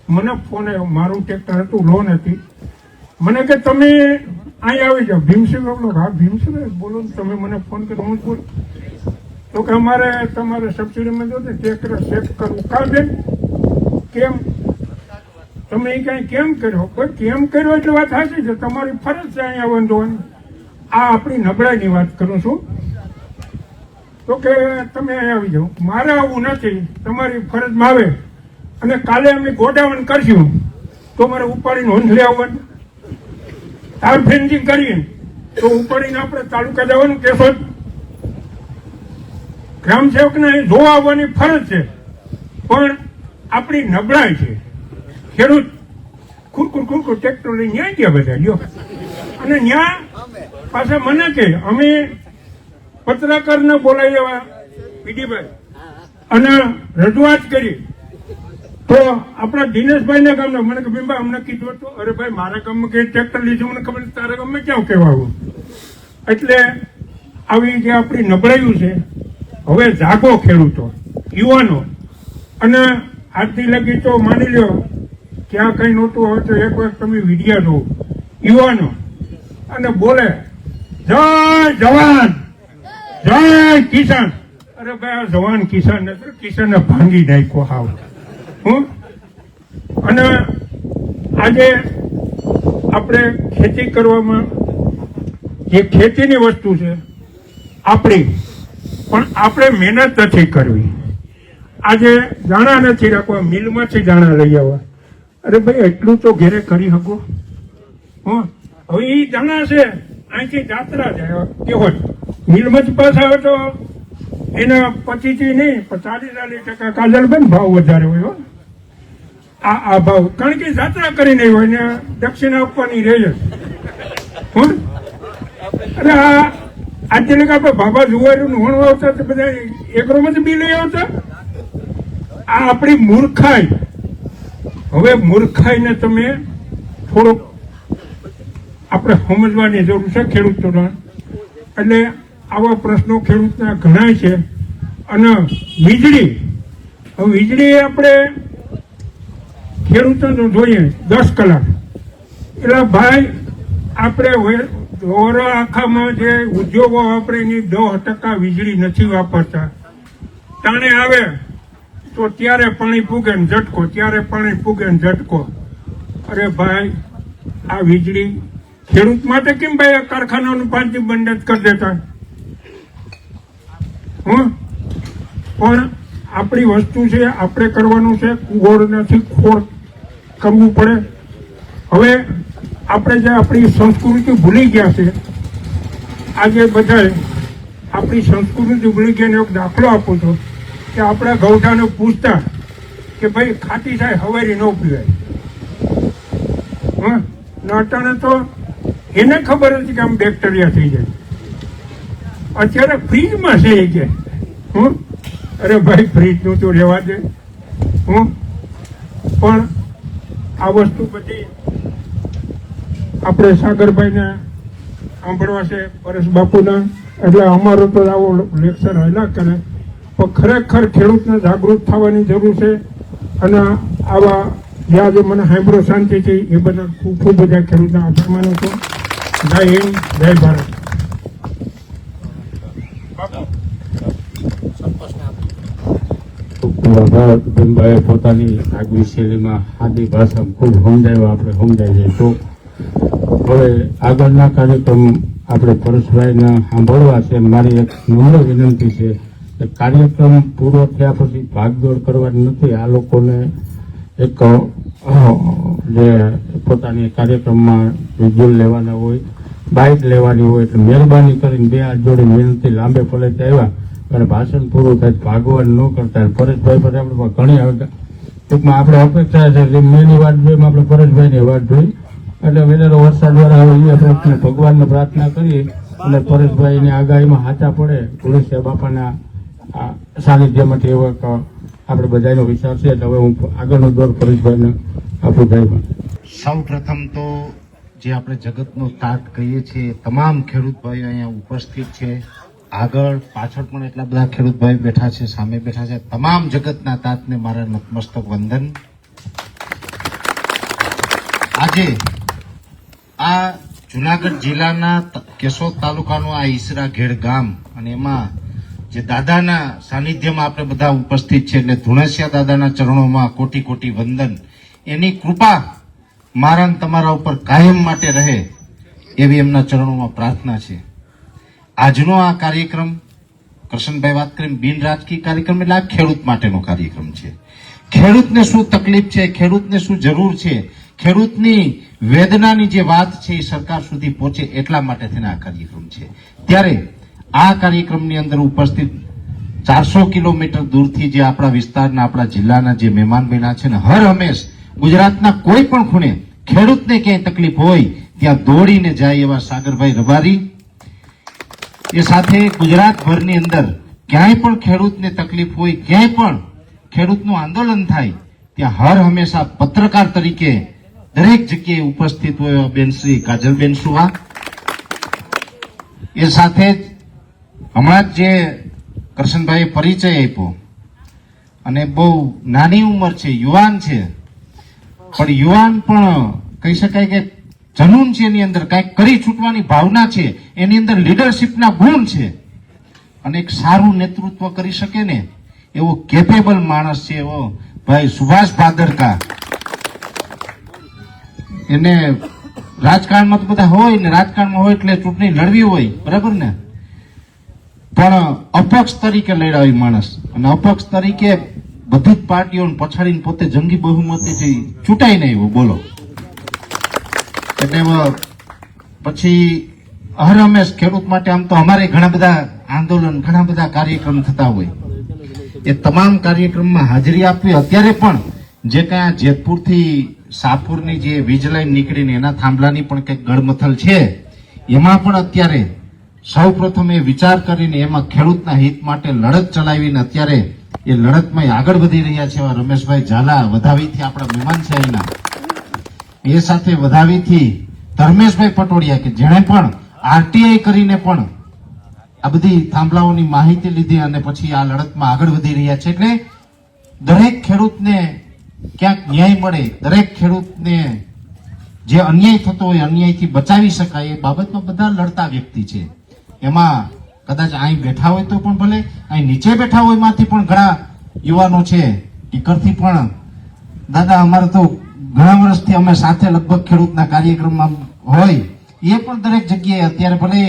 મને ફોન આવ્યો, મારું ટ્રેક્ટર હતું, લોન હતી. મને કે તમે અહીં આવી જાઓ. ભીમસિંહ આપણો, હા ભીમસિંહ બોલો, તમે મને ફોન કર્યો, હું જ બોલું. તો કે અમારે તમારે સબસિડીમાં જો ટ્રેક્ટર સેટ કરવું. કાં બેન? કેમ? તમે એ કઈ કેમ કર્યો? કોઈ કેમ કર્યો એટલે વાત સાચી છે, તમારી ફરજ છે અહીંયા બંધવાની. આ આપણી નબળાઈની વાત કરું છું. તો કે તમે અહીંયા આવી જાઓ, મારે આવું નથી, તમારી ફરજમાં આવે અને કાલે અમે ગોડાઉન કરશું તો મારે ઉપાડીને હોંધલે આવવાનું, તાર ફેન્સિંગ કરીએ તો ઉપાડીને આપણે તાલુકા જવાનું. કેશોદ ગ્રામ સેવકને જોવા આવવાની ફરજ છે, પણ આપણી નબળાઈ છે. ખેડૂત ખુરખુર ટ્રેક્ટર લઈને ન્યા ગયા બધા લ્યો, અને ન્યા પાછા મને કે અમે પત્રકારને બોલાવી લેવા પીડીભાઈ અને રજૂઆત કરી તો આપણા દિનેશભાઈના ગામના મને કે બિંબા અમને કીધું હતું. અરે ભાઈ મારા ગામમાં કઈ ટ્રેક્ટર લીધું મને ખબર, તારા ગામમાં ક્યાં કહેવા આવું? એટલે આવી જે આપણી નબળાઈઓ છે, હવે જાગો ખેડૂતો, યુવાનો. અને આજથી લગી તો માની લ્યો ક્યાં કઈ નહોતું, હવે તો એક વખત તમે વિડિયા જુઓ યુવાનો અને બોલે જય જવાન જય કિસાન. અરે ભાઈ આ જવાન કિસાન નથી, કિસાનને ભાંગી નાખ્યો હાવ. અને આજે આપણે ખેતી કરવામાં જે ખેતીની વસ્તુ છે આપણી, પણ આપણે મહેનત નથી કરવી. આજે દાણા નથી રાખવા, મિલમાંથી દાણા લઈ આવવા. અરે ભાઈ એટલું તો ઘેરે કરી શકો. હવે એ દાણા છે અહીંથી જાત્રા જાય કેવો મિલમાં જ પાસ આવે તો એના 25 નહીં 40% કાજલબેન ભાવ વધારે હોય. આ ભાવ કારણ કે જાત્રા કરી નહીં હોય ને દક્ષિણા આપવાની રહે છે. અરે આજે લગા આપણે બાબા જુવારીનું વણવા આવતા તો બધા એગ્રોમાંથી બી લઈ આવતા. આ આપણી મૂર્ખાઈ. હવે મૂર્ખાઈને તમે થોડોક આપણે સમજવાની જરૂર છે ખેડૂતોના. એટલે આવા પ્રશ્નો ખેડૂતના ઘણા છે. અને વીજળી, હવે વીજળી આપણે ખેડૂતોને જોઈએ 10 કલાક, એટલે ભાઈ આપણે ઓરો આખામાં જે ઉદ્યોગો વાપરે એની 10% વીજળી નથી વાપરતા. તાણે આવે તો ત્યારે પાણી પૂગે ને ઝટકો, ત્યારે પાણી પૂગે ને ઝટકો. અરે ભાઈ આ વીજળી ખેડૂત માટે કેમ ભાઈ આ કારખાનાનું 5 દી બંધ કરી દેતા? પણ આપણી વસ્તુ છે, આપણે કરવાનું છે. ગોળ નથી ખોળ કરવું પડે. હવે આપણે જે આપણી સંસ્કૃતિ ભૂલી ગયા છે, આજે બધા આપણી સંસ્કૃતિ ભૂલી ગયા. એક દાખલો આપું છું કે આપણા ગૌઠાને પૂછતા કે ભાઈ ખાટી થાય હવારી ન પીવાય. અટાણે તો એને ખબર હતી કે આમ બેક્ટેરિયા થઈ જાય. અત્યારે ફ્રીજમાં છે એ કે અરે ભાઈ ફ્રીજનું તો રહેવા દે. પણ આ વસ્તુ બધી આપણે સાગરભાઈને સાંભળવા છે, પરેશ બાપુના. એટલે અમારો તો આવો લેક્ચર હાલ્યા કરે, પણ ખરેખર ખેડૂતને જાગૃત થવાની જરૂર છે. અને આવા જે આજે મને સાંભળો શાંતિથી એ બધા ખૂબ ખૂબ બધા ખેડૂતના આભાર માનું છું. જય હિન્દ, જય ભારત. ભીમભાઈએ પોતાની આગવી શૈલીમાં સાદી ભાષામાં ખૂબ સમજાવ્યા, આપણે સમજાવીએ તો હવે આગળના કાર્યક્રમ આપણે પરેશભાઈને સાંભળવા છે. મારી એક નમ્ર વિનંતી છે કે કાર્યક્રમ પૂરો થયા પછી ભાગદોડ કરવાની નથી. આ લોકોને એક જે પોતાની કાર્યક્રમમાં વિઝ્યુઅલ લેવાના હોય, બાઇક લેવાની હોય, એટલે મહેરબાની કરીને 2 હાથ જોડી વિનંતી, લાંબે પલેથી આવ્યા અને ભાષણ પૂરું થાય ભાગવાન ન કરતા. પરેશભાઈ પર આપણે ઘણી ટૂંકમાં આપણે અપેક્ષા છે મેની વાત જોઈએ, આપણે પરેશભાઈની વાત જોઈ. એટલે વેલેરો વરસાદ વાળા આવે એ આપણે ભગવાનને પ્રાર્થના કરીએ અને પરેશભાઈની આગાહીમાં હાચા પડે તુલસીયા બાપાના સાનિધ્યમાંથી એવો આપણે બધાનો વિચાર છે. એટલે હવે હું આગળનો દોર પરેશભાઈને આપું. ભાઈ સૌ પ્રથમ તો જે આપણે જગતનો તાત કહીએ છીએ તમામ ખેડૂત ભાઈઓ અહીંયા ઉપસ્થિત છે. આગળ પાછળ પણ એટલા બધા ખેડૂત ભાઈ બેઠા છે, સામે બેઠા છે. તમામ જગતના તાતને મારા નતમસ્તક વંદન. આજે આ જુનાગઢ જિલ્લાના કેશોદ તાલુકાનું આ ઈસરા ઘેડ ગામ અને એમાં જે દાદાના સાનિધ્યમાં આપણે બધા ઉપસ્થિત છે, એટલે ધુણસિયા દાદાના ચરણોમાં કોટી કોટી વંદન. એની કૃપા મારા ને તમારા ઉપર કાયમ માટે રહે એવી એમના ચરણોમાં પ્રાર્થના છે. આજનો આ કાર્યક્રમ કરશનભાઈ વાત કરીને બિન રાજકીય કાર્યક્રમ એટલે આ ખેડૂત માટેનો કાર્યક્રમ છે. ખેડૂતને શું તકલીફ છે, ખેડૂતને શું જરૂર છે, ખેડૂતની વેદનાની જે વાત છે એ સરકાર સુધી પહોંચે એટલા માટે થઈને આ કાર્યક્રમ છે. ત્યારે આ કાર્યક્રમની અંદર ઉપસ્થિત 400 કિલોમીટર દૂરથી જે આપણા વિસ્તારના આપણા જિલ્લાના જે મહેમાન બન્યા છે ને હર હંમેશ ગુજરાતના કોઈ પણ ખૂણે ખેડૂતને ક્યાંય તકલીફ હોય ત્યાં દોડીને જાય એવા સાગરભાઈ રબારી, એ સાથે ગુજરાતભરની અંદર ક્યાંય પણ ખેડૂતને તકલીફ હોય, ક્યાંય પણ ખેડૂતનું આંદોલન થાય ત્યાં હર હંમેશા પત્રકાર તરીકે દરેક જગ્યાએ ઉપસ્થિત હોય બેન શ્રી કાજલબેન સુવા. એ સાથે જ હમણાં જ જે કરશનભાઈએ પરિચય આપ્યો અને બહુ નાની ઉંમર છે, યુવાન છે, પણ યુવાન પણ કહી શકાય કે જનૂન છે, એની અંદર કંઈક કરી છૂટવાની ભાવના છે, એની અંદર લીડરશીપના ગુણ છે અને એક સારું નેતૃત્વ કરી શકે ને એવો કેપેબલ માણસ છે એવો ભાઈ સુભાષ ભાદરકા. એને રાજકારણમાં તો બધા હોય ને, રાજકારણમાં હોય એટલે ચૂંટણી લડવી હોય, બરાબર ને, પણ અપક્ષ તરીકે લડાવી માણસ અને અપક્ષ તરીકે બધી જ પાર્ટીઓને પછાડીને પોતે જંગી બહુમતીથી ચૂંટાઈ નહીં આવ્યો. બોલો. એટલે પછી હર હંમેશ ખેડૂત માટે આમ તો અમારે ઘણા બધા આંદોલન, ઘણા બધા કાર્યક્રમ થતા હોય. એ તમામ કાર્યક્રમમાં હાજરી આપવી. અત્યારે પણ જે કાંઈ આ જેતપુરથી શાહપુરની જે વીજ લાઈન નીકળીને એના થાંભલાની પણ કંઈક ગળમથલ છે, એમાં પણ અત્યારે સૌ પ્રથમ એ વિચાર કરીને એમાં ખેડૂતના હિત માટે લડત ચલાવીને અત્યારે એ લડતમાં આગળ વધી રહ્યા છે. એવા રમેશભાઈ ઝાલા વધાવીથી આપણા મહેમાન છે અહીંના, એ સાથે વધાવીથી ધર્મેશભાઈ પટોડિયા કે જેણે પણ આરટીઆઈ કરીને પણ આ બધી થાંભલાઓની માહિતી લીધી અને પછી આ લડતમાં આગળ વધી રહ્યા છે. એટલે દરેક ખેડૂતને ક્યાંક ન્યાય મળે, દરેક ખેડૂતને જે અન્યાય થતો હોય અન્યાયથી બચાવી શકાય એ બાબતમાં બધા લડતા વ્યક્તિ છે. એમાં કદાચ અહીં બેઠા હોય તો પણ ભલે, અહીં નીચે બેઠા હોય એમાંથી પણ ઘણા યુવાનો છે ટીકરથી પણ. દાદા અમારે તો ઘણા વર્ષથી અમે સાથે લગભગ ખેડૂતના કાર્યક્રમમાં હોય, એ પણ દરેક જગ્યાએ અત્યારે ભલે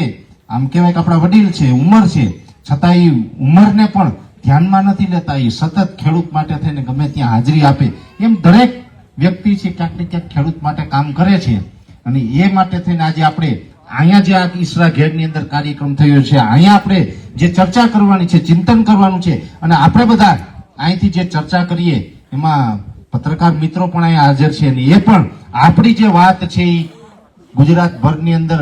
આમ કહેવાય કે આપણા વડીલ છે, ઉંમર છે, છતાં એ ઉંમરને પણ ધ્યાનમાં નથી લેતા. એ સતત ખેડૂત માટે થઈને ગમે ત્યાં હાજરી આપે. એમ દરેક વ્યક્તિ છે ક્યાંક ને ક્યાંક ખેડૂત માટે કામ કરે છે અને એ માટે થઈને આજે આપણે અહીંયા જે આ ઈસરા ઘેડની અંદર કાર્યક્રમ થયો છે, અહીંયા આપણે જે ચર્ચા કરવાની છે, ચિંતન કરવાનું છે અને આપણે બધા અહીંથી જે ચર્ચા કરીએ એમાં પત્રકાર મિત્રો પણ અહીંયા હાજર છે અને એ પણ આપણી જે વાત છે એ ગુજરાતભરની અંદર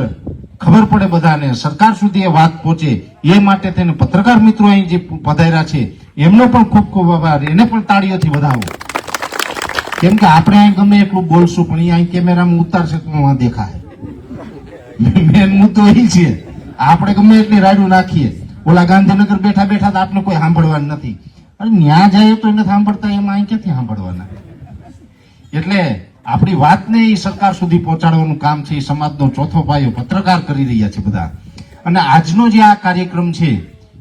ખબર પડે બધાને, સરકાર સુધી એ વાત પહોંચે એ માટે થઈને પત્રકાર મિત્રો અહીં જે પધાર્યા છે એમનો પણ ખૂબ ખૂબ આભાર. એને પણ તાળીઓથી વધાવો. કેમ કે આપણે અહીં ગમે એટલું બોલશું પણ અહીં કેમેરામાં ઉતારશે તો દેખાય. મેન મુદ્દો એ છે, આપણે ગમે એટલી રાડું નાખીએ, ઓલા ગાંધીનગર બેઠા બેઠા તો આપણે કોઈ સાંભળવાનું નથી. અરે ન્યા જાય તો એને સાંભળતા, એમાં અહીં ક્યાંથી સાંભળવાના? એટલે આપણી વાતને એ સરકાર સુધી પહોંચાડવાનું કામ છે. એ સમાજનો ચોથો પાયો પત્રકાર કરી રહ્યા છે બધા. અને આજનો જે આ કાર્યક્રમ છે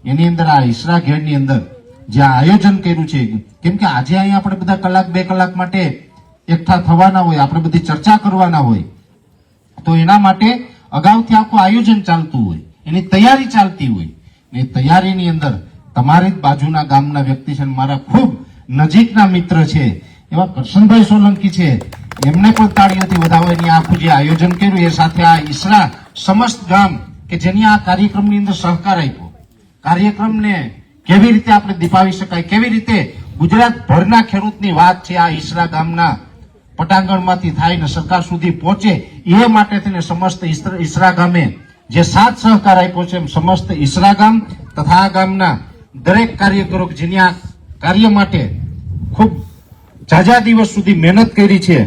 એની અંદર આ ઈસરા ઘેડની અંદર જે આયોજન કર્યું છે, કેમ કે આજે અહીંયા આપણે બધા કલાક 2 કલાક માટે એકઠા થવાના હોય, આપણે બધી ચર્ચા કરવાના હોય, તો એના માટે અગાઉથી આખું આયોજન ચાલતું હોય, એની તૈયારી ચાલતી હોય. એ તૈયારીની અંદર તમારી જ બાજુના ગામના વ્યક્તિ છે, મારા ખૂબ નજીકના મિત્ર છે એવા કરશનભાઈ સોલંકી છે, એમને પણ તાળીઓથી વધાવો. એની આખું જે આયોજન કર્યું એ સાથે આ ઈસરા સમસ્ત ગામ કે જેની આ કાર્યક્રમની અંદર સહકાર આપ્યો, કાર્યક્રમને કેવી રીતે આપણે દીપાવી શકાય, કેવી રીતે ગુજરાતભરના ખેડૂતની વાત છે આ ઈસરા ગામના પટાંગણમાંથી થાયને સરકાર સુધી પહોંચે એ માટે થઈને સમસ્ત ઈસરા ગામે જે સાથ સહકાર આપ્યો છે એમ સમસ્ત ઈસરા ગામ તથા આ ગામના દરેક કાર્યકરો જેની આ કાર્ય માટે ખૂબ ઝાઝા દિવસ સુધી મહેનત કરી છે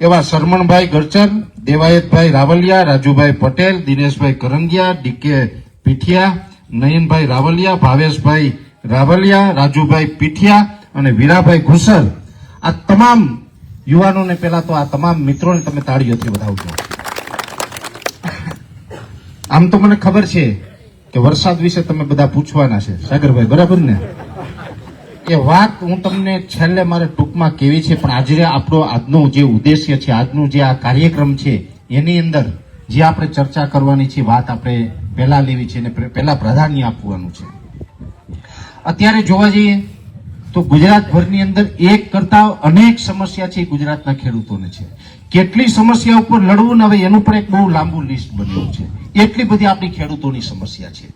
એવા શરમણભાઈ ગરચર, દેવાયતભાઈ રાવલિયા, રાજુભાઈ પટેલ, દિનેશભાઈ કરંગિયા, ડીકે પીઠિયા, નયનભાઈ રાવલિયા, ભાવેશભાઈ રાવલિયા, રાજુભાઈ પીઠિયા અને વીરાભાઈ ઘુસર, આ તમામ યુવાનોને પહેલા તો આ તમામ મિત્રોને તમે તાળીઓથી વધાવજો. આમ તો મને ખબર છે કે વરસાદ વિશે તમે બધા પૂછવાના છે સાગરભાઈ, બરાબર ને? એ વાત હું તમને છેલ્લે મારે ટૂંકમાં કેવી છે, પણ આજે આજનો જે ઉદ્દેશ્ય છે, આજનું જે આ કાર્યક્રમ છે, એની અંદર જે આપણે ચર્ચા કરવાની છે, વાત આપણે પહેલા લેવી છે અને પહેલા પ્રાધાન્ય આપવાનું છે. અત્યારે જોવા જઈએ તો ગુજરાતભરની અંદર એક કરતા અનેક સમસ્યા છે ગુજરાતના ખેડૂતોને છે. કેટલી સમસ્યા ઉપર લડવું ને હવે એનું પણ એક બહુ લાંબુ લિસ્ટ બન્યું છે. એટલી બધી આપણી ખેડૂતોની સમસ્યા છે.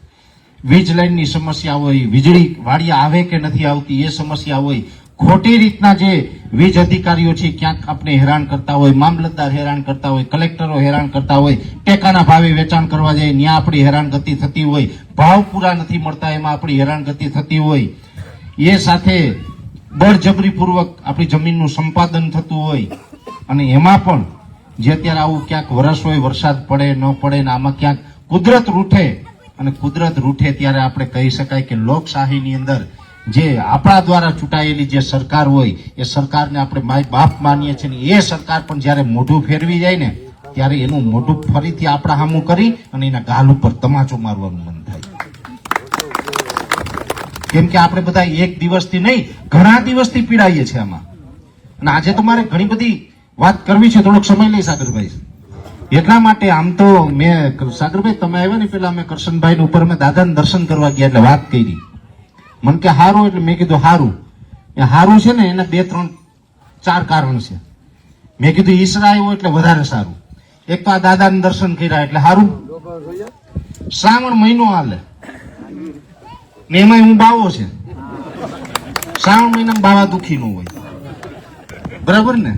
વીજ લાઈનની સમસ્યા હોય, વીજળી વાડિયા આવે કે નથી આવતી એ સમસ્યા હોય, ખોટી રીતના જે વીજ અધિકારીઓ છે ક્યાંક આપણે હેરાન કરતા હોય, મામલતદાર હેરાન કરતા હોય, કલેક્ટરો હેરાન કરતા હોય, ટેકાના ભાવે વેચાણ કરવા જાય ત્યાં આપણી હેરાનગતિ થતી હોય, ભાવ પૂરા નથી મળતા એમાં આપણી હેરાનગતિ થતી હોય, એ સાથે બળજબરીપૂર્વક આપણી જમીનનું સંપાદન થતું હોય, અને એમાં પણ જે અત્યારે આવું ક્યાંક વરસ હોય, વરસાદ પડે ન પડે ને આમાં ક્યાંક કુદરત રૂઠે, અને કુદરત રૂઠે ત્યારે આપણે કહી શકાય કે લોકશાહીની અંદર જે આપણા દ્વારા ચૂંટાયેલી જે સરકાર હોય એ સરકારને આપણે માય બાપ માનીએ છીએ ને એ સરકાર પણ જ્યારે મોઢું ફેરવી જાય ને ત્યારે એનું મોઢું ફરીથી આપણા સામું કરી અને એના ગાલ ઉપર તમાચો મારવાનું મન થાય. કેમ કે આપણે બધા એક દિવસથી નહીં ઘણા દિવસથી પીડાઈએ છીએ આમાં. અને આજે તો મારે ઘણી બધી વાત કરવી છે, થોડોક સમય લઈ સાગરભાઈ. એટલા માટે આમ તો મેં સાગરભાઈ તમે આવ્યા ને પેલા મેં કરશનભાઈ ઉપર મેં દાદાને દર્શન કરવા ગયા એટલે વાત કરી. મને કે હારું, એટલે મેં કીધું હારું. એ હારું છે ને એના 2, 3, 4 કારણ છે. મેં કીધું ઈસરા આવ્યો એટલે વધારે સારું. એક તો આ દાદાને દર્શન કર્યા એટલે હારું. શ્રાવણ મહિનો હાલે ને એમાં હું બાવો છે. શ્રાવણ મહિનામાં બાવા દુખી ન હોય, બરાબર ને?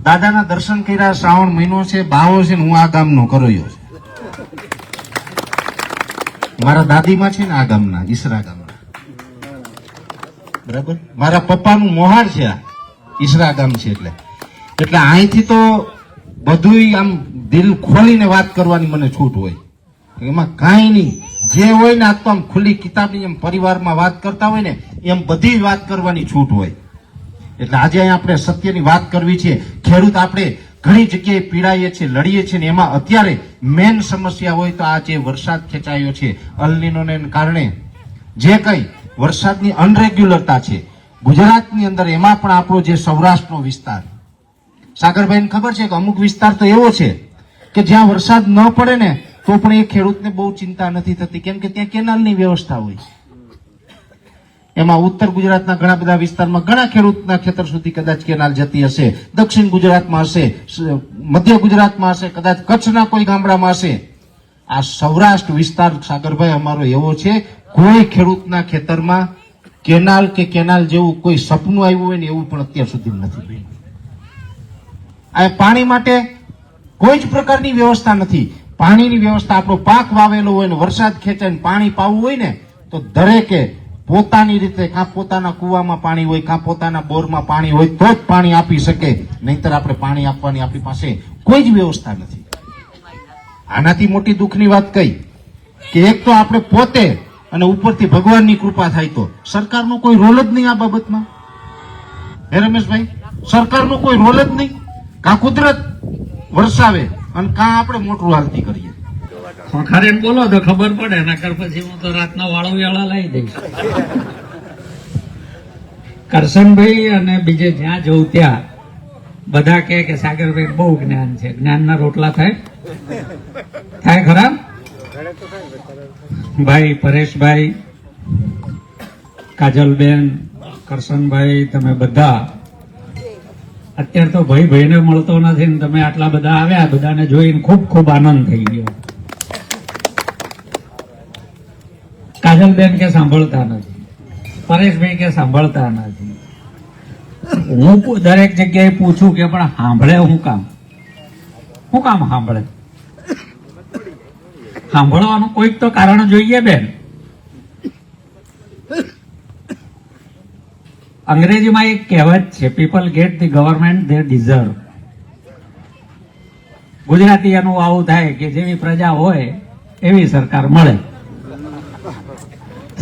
દાદાના દર્શન કર્યા, શ્રાવણ મહિનો છે, બાવો છે ને હું આ ગામનો કરોયો છે. મારા દાદીમાં છે ને આ ગામના ઈસરા ગામના, બરાબર? મારા પપ્પાનું મોહાડ છે, આ ઈસરા ગામ છે. એટલે અહીંથી તો બધું આમ દિલ ખોલીને વાત કરવાની મને છૂટ હોય, એમાં કાંઈ નહીં. જે હોય ને આ તો આમ ખુલ્લી કિતાબની એમ પરિવારમાં વાત કરતા હોય ને એમ બધી જ વાત કરવાની છૂટ હોય. એટલે આજે અહીંયા આપણે સત્યની વાત કરવી છે. ખેડૂત આપણે ઘણી જગ્યાએ પીડાઈએ છીએ, લડીએ છીએ, ને એમાં અત્યારે મેન સમસ્યા હોય તો આ જે વરસાદ ખેંચાયો છે અલનીનોને કારણે જે કંઈ વરસાદની અનરેગ્યુલરતા છે ગુજરાતની અંદર, એમાં પણ આપણો જે સૌરાષ્ટ્રનો વિસ્તાર, સાગરભાઈને ખબર છે કે અમુક વિસ્તાર તો એવો છે કે જ્યાં વરસાદ ન પડે ને તો પણ એ ખેડૂતને બહુ ચિંતા નથી થતી, કેમ કે ત્યાં કેનાલની વ્યવસ્થા હોય. એમાં ઉત્તર ગુજરાતના ઘણા બધા વિસ્તારમાં ઘણા ખેડૂતના ખેતર સુધી કદાચ કેનાલ જતી હશે, દક્ષિણ ગુજરાતમાં હશે, મધ્ય ગુજરાતમાં હશે, કદાચ કચ્છના કોઈ ગામડામાં હશે. આ સૌરાષ્ટ્ર વિસ્તાર સાગરભાઈ અમારો એવો છે, કોઈ ખેડૂતના ખેતરમાં કેનાલ કે કેનાલ જેવું કોઈ સપનું આવ્યું હોય ને એવું પણ અત્યાર સુધી નથી બન્યું. આ પાણી માટે કોઈ જ પ્રકારની વ્યવસ્થા નથી. પાણીની વ્યવસ્થા, આપણો પાક વાવેલો હોય ને વરસાદ ખેંચાય ને પાણી પાવું હોય ને તો દરેકે પોતાની રીતે કાં પોતાના કુવામાં પાણી હોય, કાં પોતાના બોરમાં પાણી હોય તો જ પાણી આપી શકે, નહીંતર આપણે પાણી આપવાની આપણી પાસે કોઈ જ વ્યવસ્થા નથી. આનાથી મોટી દુઃખની વાત કઈ કે એક તો આપણે પોતે અને ઉપરથી ભગવાનની કૃપા થાય તો સરકારનો કોઈ રોલ જ નહીં આ બાબતમાં. હે રમેશભાઈ, સરકારનો કોઈ રોલ જ નહીં. કાં કુદરત વરસાવે અને કાં આપણે મોટું હાલતી કરીએ. ખોખારે બોલો તો ખબર પડે, નકર પછી હું તો રાતના વાળો વેળા લાવી દઈશ. કરશનભાઈ અને બીજે જ્યાં જવું ત્યાં બધા કહે કે સાગરભાઈ બહુ જ્ઞાન છે. જ્ઞાનના રોટલા થાય ખરા? ભાઈ પરેશભાઈ, કાજલબેન, કરશનભાઈ, તમે બધા અત્યારે તો ભાઈને મળતો નથી ને તમે આટલા બધા આવ્યા, બધાને જોઈને ખૂબ ખૂબ આનંદ થઈ ગયો. કાજલબેન કે સાંભળતા નથી, પરેશભાઈ કે સાંભળતા નથી. હું દરેક જગ્યાએ પૂછું કે પણ સાંભળે શું કામ સાંભળે? સાંભળવાનું કોઈક તો કારણ જોઈએ બેન. અંગ્રેજીમાં એક કહેવત છે, people gate the government they deserve. Gujarati એનું આવું થાય કે જેવી પ્રજા હોય એવી સરકાર મળે.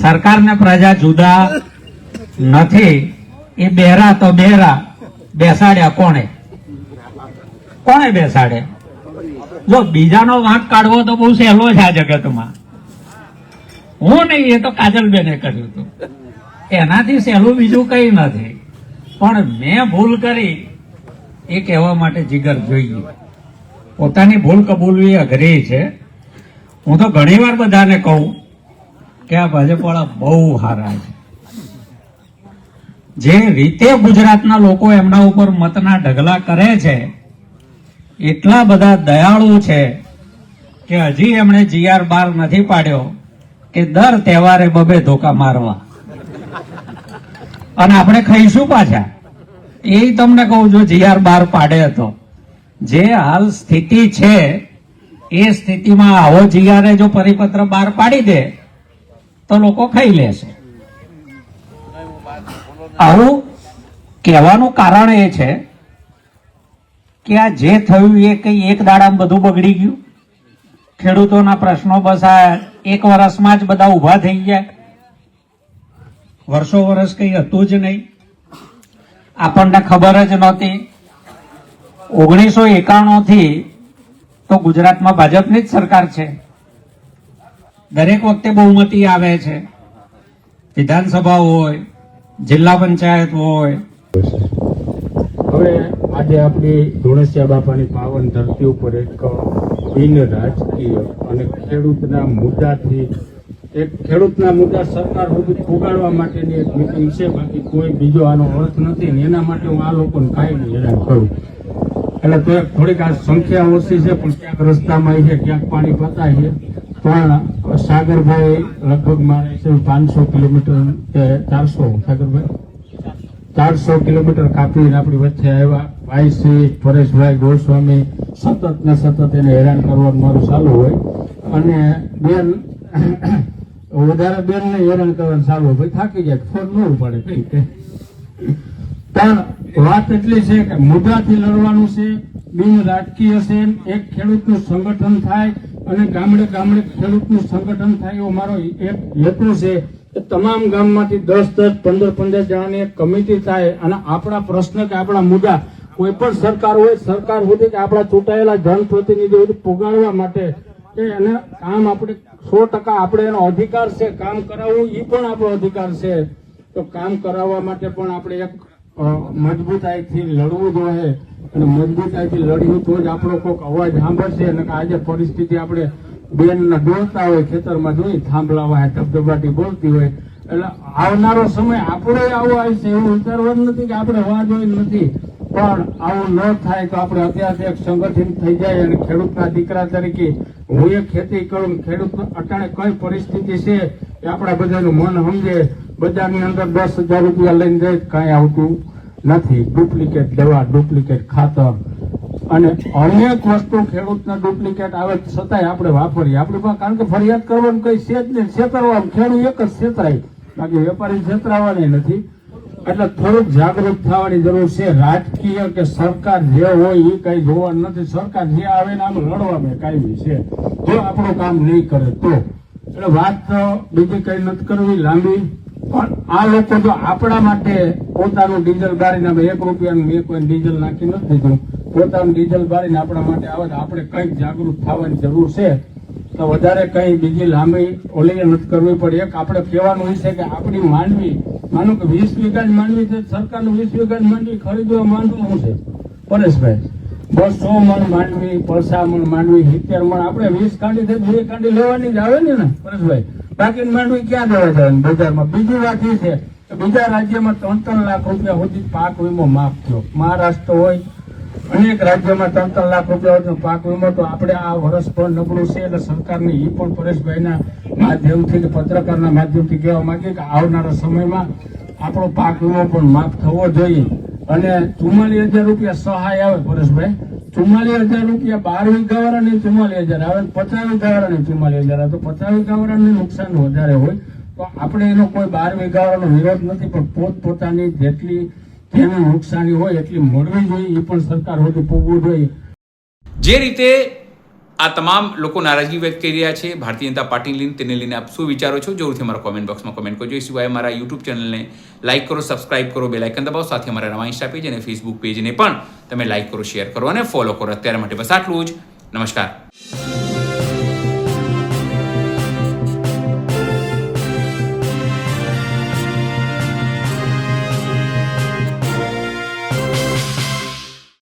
સરકારને પ્રજા જુદા નથી. એ બહેરા તો બહેરા, બેસાડ્યા કોણે બેસાડે? જો બીજાનો વાંક કાઢવો તો બહુ સહેલો છે આ જગતમાં. હું નહીં, એ તો કાજલબેને કર્યું હતું. એનાથી સહેલું બીજું કંઈ નથી. પણ મેં ભૂલ કરી એ કહેવા માટે જીગર જોઈએ. પોતાની ભૂલ કબૂલવી અઘરી છે. હું તો ઘણીવાર બધાને કહું કે આ ભાજપવાળા બહુ સારા છે. જે રીતે ગુજરાતના લોકો એમના ઉપર મતના ઢગલા કરે છે, એટલા બધા દયાળુ છે કે હજી એમણે GR બહાર નથી પાડ્યો કે દર તહેવારે બબે ધોકા મારવા, અને આપણે ખાઈશું પાછા. એ તમને કહું, જો GR બહાર પાડે તો જે હાલ સ્થિતિ છે એ સ્થિતિમાં આવો GR જો પરિપત્ર બહાર પાડી દે તો લોકો ખાઈ લેશે. આવું કહેવાનું કારણ એ છે કે આ જે થયું એ કઈ એક દાડામાં બધું બગડી ગયું. ખેડૂતોના પ્રશ્નો બસ આ એક વર્ષમાં જ બધા ઊભા થઈ ગયા. વર્ષો વર્ષ કઈ હતું જ નહીં, આપણને ખબર જ નહોતી. 1991 થી તો ગુજરાતમાં ભાજપની જ સરકાર છે. દરેક વખતે બહુમતી આવે છે, વિધાનસભા હોય, જિલ્લા પંચાયત હોય. હવે આજે આપણી ધોળસિયા બાપાની પાવન ધરતી ઉપર એક બિન રાજકીય અને ખેડૂતના મુદ્દા સરકાર સુધી પુગાડવા માટેની એક મિટિંગ છે. બાકી કોઈ બીજો આનો અર્થ નથી ને એના માટે હું આ લોકોને કાંઈ હેરાન કરું. એટલે તો થોડીક આ સંખ્યા ઓછી છે, પણ ક્યાંક રસ્તામાં છે, ક્યાંક પાણી પતાય છે. પણ સાગરભાઈ લગભગ મારે છે 500 કિલોમીટર 400 સાગરભાઈ 400 કિલોમીટર કાપીને આપણી વચ્ચે આવ્યા. ભાઈ શ્રી પરેશભાઈ ગોસ્વામી સતત ને સતત એને હેરાન કરવાનું મારું ચાલુ હોય, અને બેન વધારે બેનને હેરાન કરવાનું ચાલુ હોય. ભાઈ થાકી જાય, ફોન ન ઉપાડે કઈ. પણ વાત એટલી છે કે મુદ્દાથી લડવાનું છે, બિન રાજકીય છે. એક ખેડૂતનું સંગઠન થાય અને ગામડે ગામડે ખેડૂતનું સંગઠન થાય એવો મારો એક હેતુ છે. તમામ ગામમાંથી 10-10, 15-15 જણાની એક કમિટી થાય અને આપણા પ્રશ્ન કે આપણા મુદ્દા કોઈ પણ સરકાર હોય, સરકાર સુધી કે આપણા ચૂંટાયેલા જનપ્રતિનિધિઓ સુધી પુગાડવા માટે અને કામ આપણે 100% આપણે એનો અધિકાર છે. કામ કરાવવું એ પણ આપણો અધિકાર છે. તો કામ કરાવવા માટે પણ આપણે એક મજબૂતાઈથી લડવું જોઈએ, અને મજબૂતાઈથી લડ્યું તો જ આપણો કોઈક અવાજ સાંભળશે. અને આજે પરિસ્થિતિ આપણે બેનના દોડતા હોય, ખેતરમાં જોઈ થાંભલાવા ધબધબાટી બોલતી હોય, એટલે આવનારો સમય આપણો આવો આવશે એવું વિચારવાનું નથી કે આપણે વાહ જોઈ નથી. પણ આવું ન થાય તો આપણે અત્યારથી એક સંગઠિત થઈ જાય અને ખેડૂતના દીકરા તરીકે હું એ ખેતી કરું, ખેડૂત અટાણે કઈ પરિસ્થિતિ છે એ આપણા બધાનું મન સમજે. બજારની અંદર 10,000 રૂપિયા લઈને જાય કાંઈ આવતું નથી. ડુપ્લિકેટ દવા, ડુપ્લિકેટ ખાતર અને અનેક વસ્તુ ખેડૂતના ડુપ્લિકેટ આવે છતાંય આપણે વાપરીએ. આપણી પાસે કારણ કે ફરિયાદ કરવાનું કઈ છે જ નહીં. છેતરવાનું ખેડૂત એક જ છેતરાય, બાકી વેપારી છેતરાવાની નથી. એટલે થોડુંક જાગૃત થવાની જરૂર છે. રાજકીય કે સરકાર જે હોય એ કઈ જોવાનું નથી. સરકાર જે આવે ને આમ લડવામાં કાયમી છે, જો આપણું કામ નહીં કરે તો. એટલે વાત બીજી કઈ નથી કરવી લાંબી, પણ આ લોકો જો આપણા માટે પોતાનું ડીઝલ બારીને ₹1 મેં કોઈ ડીઝલ નાખી નથી દીધું, પોતાનું ડીઝલ બારીને આપણા માટે આવે તો આપણે કંઈક જાગૃત થવાની જરૂર છે. તો વધારે કઈ બીજી લાંબી ઓલી નથી કરવી પડે. એક આપણે કહેવાનું છે કે આપણી માંડવી, માનો કે 20 વીઘા જ માંડવી છે, સરકારનું 20 વીઘા જ માંડવી ખરીદવા માંડવું શું છે પરેશભાઈ? 200 મણ માંડવી, 50 મણ માંડવી, 70 મણ આપણે 20 કાંડી છે, 2 કાંડી લેવાની જ આવે ને પરેશભાઈ. બાકી માંડવી ક્યાં દેવા જવાની બજારમાં? બીજી વાત એ છે કે બીજા રાજ્યમાં 3-3 લાખ રૂપિયા સુધી પાક વીમો માફ થયો. મહારાષ્ટ્ર હોય, અનેક રાજ્યોમાં 3-3 લાખ રૂપિયા સુધીનો પાક વીમો. તો આપણે આ વર્ષ પણ નબળું છે. એટલે સરકારને એ પણ પરેશભાઈના માધ્યમથી કે પત્રકારના માધ્યમથી કહેવા માંગીએ કે આવનારા સમયમાં આપણો પાક વીમો પણ માફ થવો જોઈએ. અને 44,000 રૂપિયા સહાય આવે પરેશભાઈ. 44,000 રૂપિયા 12 વીઘાવાળાને 44,000 આવે, 50 વીઘાવાળાને 44,000 આવે. તો 50 વીઘાવાળાને નુકસાન વધારે હોય. તો આપણે એનો કોઈ 12 વીઘાવાળાનો વિરોધ નથી, પણ પોતપોતાની જેટલી તેનું નુકસાની હોય એટલી મળવી જોઈએ. એ પણ સરકાર સુધી પૂગવું જોઈએ. જે રીતે આ તમામ લોકો નારાજગી વ્યક્ત કરી રહ્યા છે ભારતીય જનતા પાર્ટીને લઈને, તેને લઈને આપ શું વિચારો છો? જરૂરથી અમારા કોમેન્ટ બોક્સમાં કોમેન્ટ કરજો. એ સિવાય અમારા યુટ્યુબ ચેનલને લાઇક કરો, સબસ્ક્રાઇબ કરો, બેલ આઇકન દબાવો. સાથે અમારા નવા ઇન્સ્ટા પેજ અને ફેસબુક પેજને પણ તમે લાઇક કરો, શેર કરો અને ફોલો કરો. અત્યારે માટે બસ આટલું જ. નમસ્કાર.